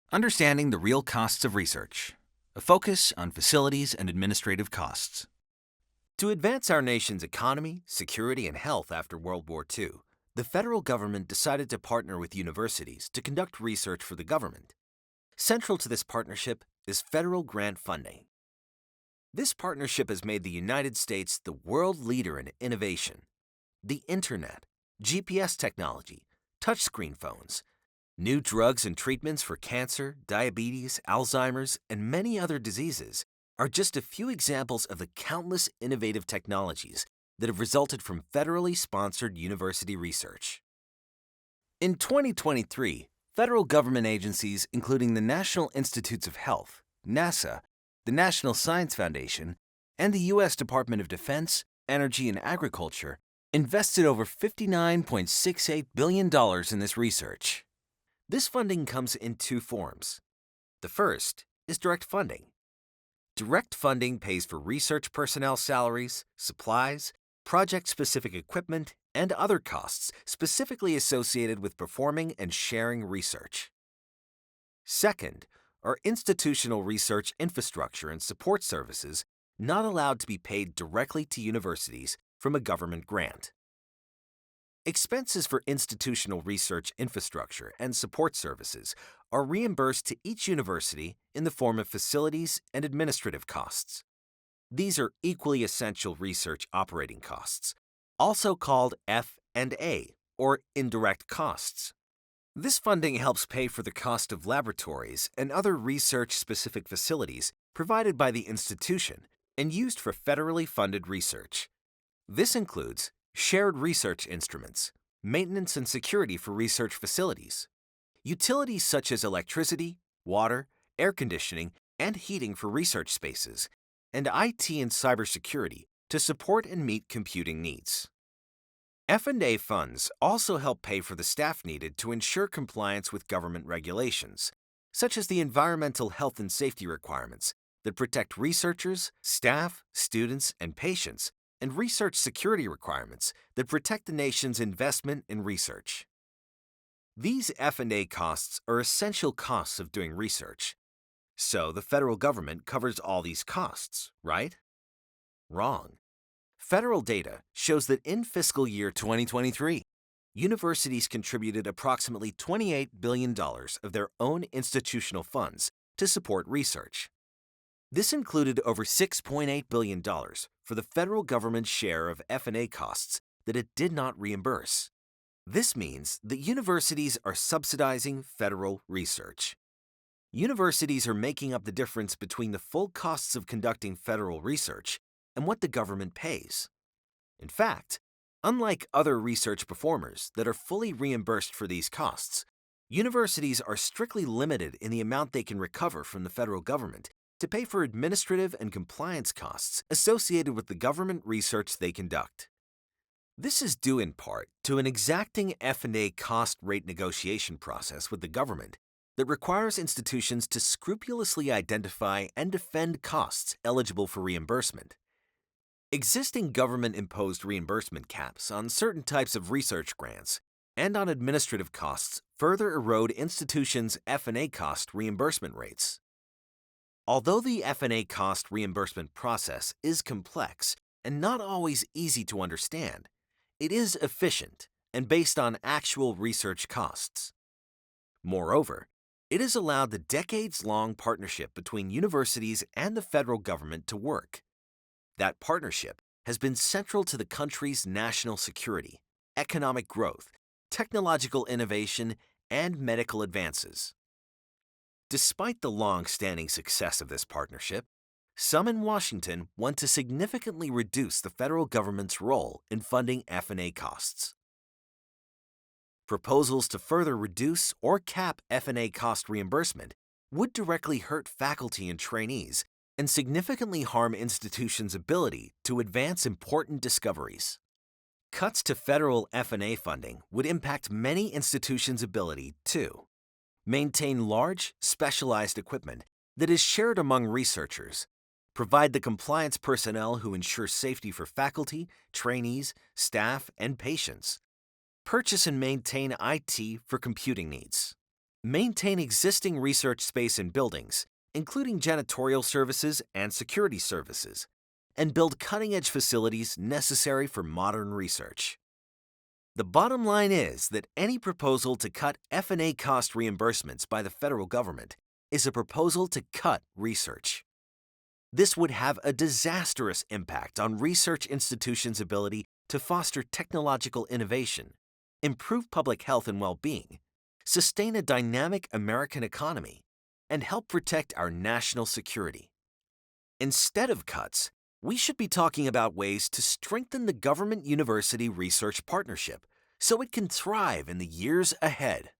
Understanding the real costs of research. A focus on facilities and administrative costs. To advance our nation's economy, security, and health after World War II, the federal government decided to partner with universities to conduct research for the government. Central to this partnership is federal grant funding. This partnership has made the United States the world leader in innovation. The Internet, GPS technology, touchscreen phones, new drugs and treatments for cancer, diabetes, Alzheimer's, and many other diseases are just a few examples of the countless innovative technologies that have resulted from federally sponsored university research. In 2023, federal government agencies including the National Institutes of Health, NASA, the National Science Foundation, and the U.S. Department of Defense, Energy, and Agriculture invested over $59.68 billion in this research. This funding comes in two forms. The first is direct funding. Direct funding pays for research personnel salaries, supplies, project-specific equipment, and other costs specifically associated with performing and sharing research. Second are institutional research infrastructure and support services not allowed to be paid directly to universities from a government grant. Expenses for institutional research infrastructure and support services are reimbursed to each university in the form of facilities and administrative costs. These are equally essential research operating costs, also called F&A, or indirect costs. This funding helps pay for the cost of laboratories and other research-specific facilities provided by the institution and used for federally funded research. This includes shared research instruments, maintenance and security for research facilities, utilities such as electricity, water, air conditioning, and heating for research spaces, and IT and cybersecurity to support and meet computing needs. F&A funds also help pay for the staff needed to ensure compliance with government regulations, such as the environmental health and safety requirements that protect researchers, staff, students, and patients, and research security requirements that protect the nation's investment in research. These F&A costs are essential costs of doing research. So the federal government covers all these costs, right? Wrong. Federal data shows that in fiscal year 2023, universities contributed approximately $28 billion of their own institutional funds to support research. This included over $6.8 billion for the federal government's share of F&A costs that it did not reimburse. This means that universities are subsidizing federal research. Universities are making up the difference between the full costs of conducting federal research and what the government pays. In fact, unlike other research performers that are fully reimbursed for these costs, universities are strictly limited in the amount they can recover from the federal government to pay for administrative and compliance costs associated with the government research they conduct. This is due in part to an exacting F&A cost rate negotiation process with the government that requires institutions to scrupulously identify and defend costs eligible for reimbursement. Existing government-imposed reimbursement caps on certain types of research grants and on administrative costs further erode institutions' F&A cost reimbursement rates. Although the F&A cost reimbursement process is complex and not always easy to understand, it is efficient and based on actual research costs. Moreover, it has allowed the decades-long partnership between universities and the federal government to work. That partnership has been central to the country's national security, economic growth, technological innovation, and medical advances. Despite the long-standing success of this partnership, some in Washington want to significantly reduce the federal government's role in funding F&A costs. Proposals to further reduce or cap F&A cost reimbursement would directly hurt faculty and trainees and significantly harm institutions' ability to advance important discoveries. Cuts to federal F&A funding would impact many institutions' ability to maintain large, specialized equipment that is shared among researchers, provide the compliance personnel who ensure safety for faculty, trainees, staff, and patients, purchase and maintain IT for computing needs, maintain existing research space and buildings, including janitorial services and security services, and build cutting-edge facilities necessary for modern research. The bottom line is that any proposal to cut F&A cost reimbursements by the federal government is a proposal to cut research. This would have a disastrous impact on research institutions' ability to foster technological innovation, improve public health and well-being, sustain a dynamic American economy, and help protect our national security. Instead of cuts, we should be talking about ways to strengthen the government-university research partnership so it can thrive in the years ahead.